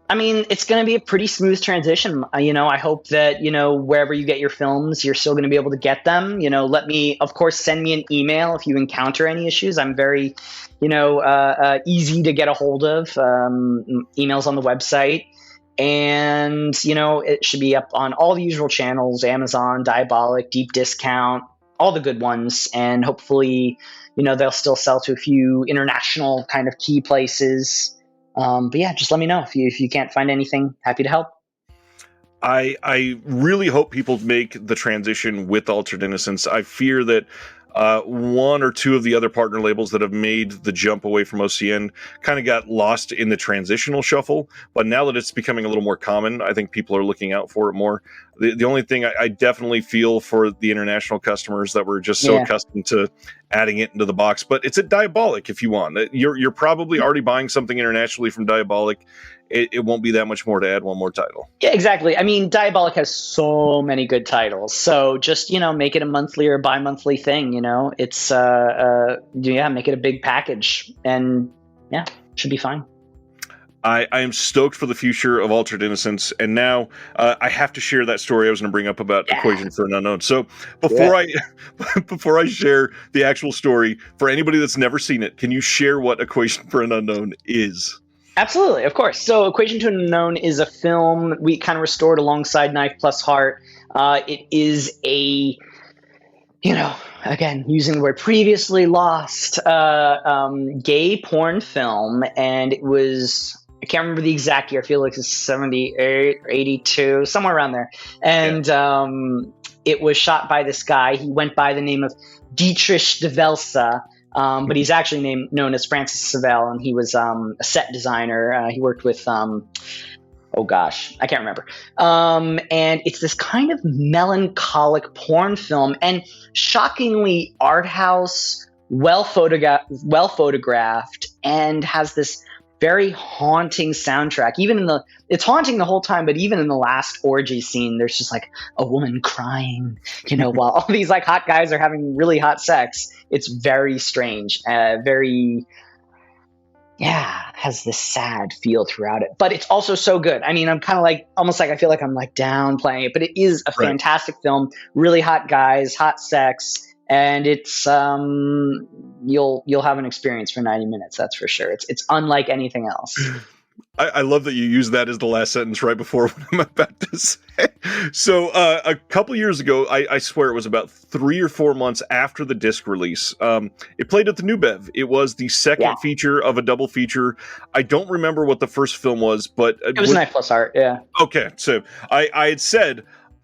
I mean, it's going to be a pretty smooth transition. I hope that, wherever you get your films, you're still going to be able to get them. Of course, send me an email if you encounter any issues. I'm very, easy to get a hold of. Emails on the website. And, it should be up on all the usual channels, Amazon, Diabolik, Deep Discount, all the good ones. And hopefully, they'll still sell to a few international kind of key places. But yeah, just let me know if you can't find anything. Happy to help. I really hope people make the transition with Altered Innocence. I fear that one or two of the other partner labels that have made the jump away from OCN kind of got lost in the transitional shuffle. But now that it's becoming a little more common, I think people are looking out for it more. The only thing I definitely feel for the international customers that were just so accustomed to adding it into the box, but it's at Diabolik if you want. You're probably already buying something internationally from Diabolik. It won't be that much more to add one more title. Yeah, exactly. I mean, Diabolik has so many good titles. So just, make it a monthly or bi-monthly thing, It's, make it a big package. And yeah, should be fine. I am stoked for the future of Altered Innocence, and now I have to share that story I was going to bring up about Equation for an Unknown. So before I share the actual story, for anybody that's never seen it, can you share what Equation for an Unknown is? Absolutely, of course. So Equation to an Unknown is a film we kind of restored alongside Knife Plus Heart. It is a, again, using the word previously lost, gay porn film. And it was, I can't remember the exact year. I feel like it's 78 or 82, somewhere around there. And it was shot by this guy. He went by the name of Dietrich de Velsa. But he's actually known as Francis Savell, and he was a set designer. He worked with, oh gosh, I can't remember. And it's this kind of melancholic porn film, and shockingly art house, well photographed, and has this very haunting soundtrack. It's haunting the whole time, but even in the last orgy scene, there's just like a woman crying, while all these like hot guys are having really hot sex. It's very strange, has this sad feel throughout it, but it's also so good. I mean, I'm kind of like, almost like I feel like I'm like downplaying it, but it is a fantastic film, really hot guys, hot sex. And it's you'll have an experience for 90 minutes, that's for sure. It's unlike anything else. I love that you use that as the last sentence right before what I'm about to say. So a couple years ago, I swear it was about 3 or 4 months after the disc release, it played at the New Bev. It was the second feature of a double feature. I don't remember what the first film was, but it was Knife Plus Heart. Yeah. Okay, so I had said,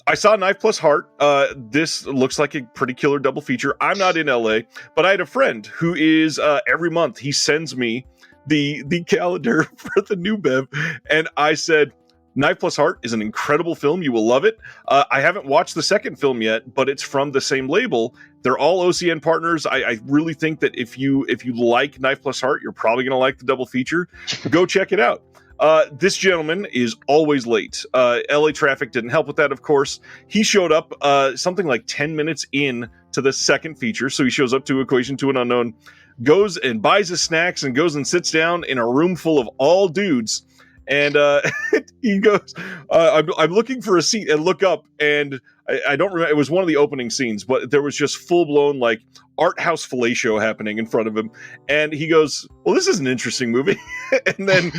I saw Knife Plus Heart. This looks like a pretty killer double feature. I'm not in LA, but I had a friend who is every month he sends me the calendar for the New Bev, and I said, Knife Plus Heart is an incredible film. You will love it. I haven't watched the second film yet, but it's from the same label. They're all OCN partners. I really think that if you like Knife Plus Heart, you're probably going to like the double feature. Go check it out. This gentleman is always late. LA traffic didn't help with that, of course. He showed up something like 10 minutes in to the second feature. So he shows up to Equation to an Unknown, goes and buys his snacks and goes and sits down in a room full of all dudes. And he goes, I'm looking for a seat, and look up, and I don't remember. It was one of the opening scenes, but there was just full blown like art house fellatio happening in front of him. And he goes, well, this is an interesting movie. And then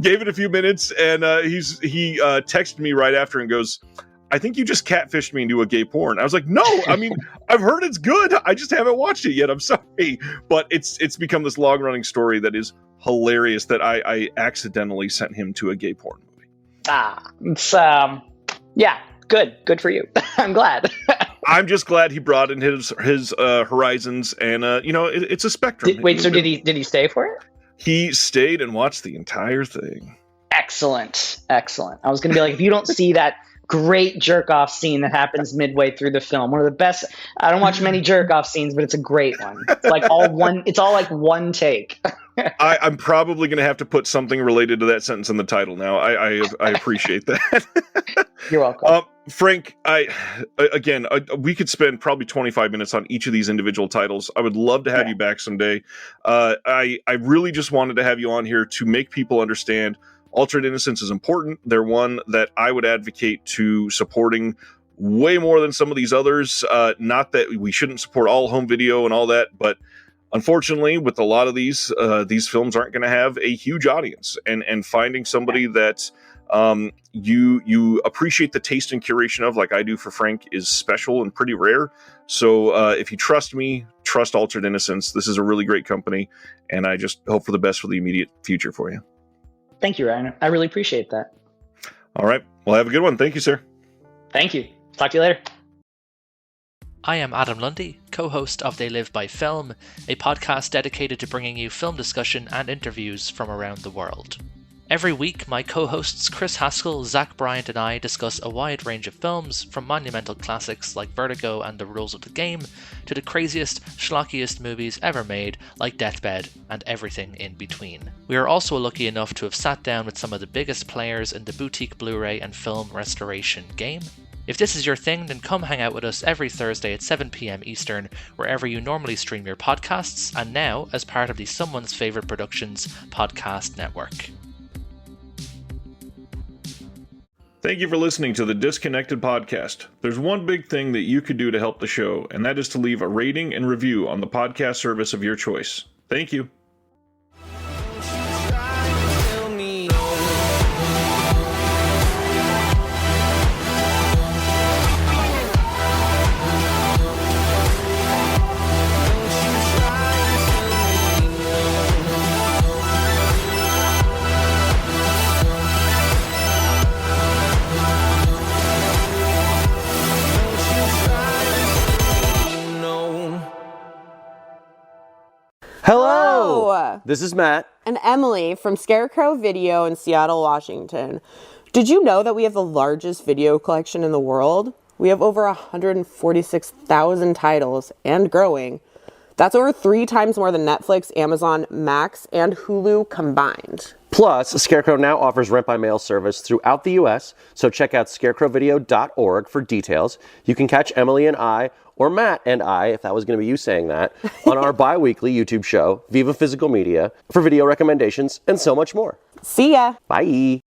gave it a few minutes, and he texted me right after and goes, I think you just catfished me into a gay porn. I was like, no, I mean, I've heard it's good. I just haven't watched it yet. I'm sorry. But it's become this long running story that is hilarious that I accidentally sent him to a gay porn movie. Good for you. I'm glad. I'm just glad he brought in his horizons, and it's a spectrum. Did he stay for it? He stayed and watched the entire thing. Excellent. I was gonna be like, if you don't see that great jerk off scene that happens midway through the film, one of the best. I don't watch many jerk off scenes, but it's a great one. It's like it's all like one take. I'm probably going to have to put something related to that sentence in the title now. I appreciate that. You're welcome. Frank, we could spend probably 25 minutes on each of these individual titles. I would love to have you back someday. I really just wanted to have you on here to make people understand Altered Innocence is important. They're one that I would advocate to supporting way more than some of these others. Not that we shouldn't support all home video and all that, but unfortunately, with a lot of these films aren't going to have a huge audience. And finding somebody that you appreciate the taste and curation of, like I do for Frank, is special and pretty rare. So if you trust me, trust Altered Innocence. This is a really great company, and I just hope for the best for the immediate future for you. Thank you, Ryan. I really appreciate that. All right. Well, have a good one. Thank you, sir. Thank you. Talk to you later. I am Adam Lundy, co-host of They Live by Film, a podcast dedicated to bringing you film discussion and interviews from around the world. Every week, my co-hosts Chris Haskell, Zach Bryant, and I discuss a wide range of films, from monumental classics like Vertigo and The Rules of the Game, to the craziest, schlockiest movies ever made, like Deathbed, and everything in between. We are also lucky enough to have sat down with some of the biggest players in the boutique Blu-ray and film restoration game. If this is your thing, then come hang out with us every Thursday at 7 p.m. Eastern, wherever you normally stream your podcasts, and now as part of the Someone's Favorite Productions podcast network. Thank you for listening to the Disconnected Podcast. There's one big thing that you could do to help the show, and that is to leave a rating and review on the podcast service of your choice. Thank you. Sarah. This is Matt. And Emily from Scarecrow Video in Seattle, Washington. Did you know that we have the largest video collection in the world? We have over 146,000 titles and growing. That's over 3 times more than Netflix, Amazon, Max, and Hulu combined. Plus, Scarecrow now offers rent-by-mail service throughout the U.S., so check out scarecrowvideo.org for details. You can catch Emily and I, or Matt and I, if that was going to be you saying that, on our bi-weekly YouTube show, Viva Physical Media, for video recommendations and so much more. See ya! Bye!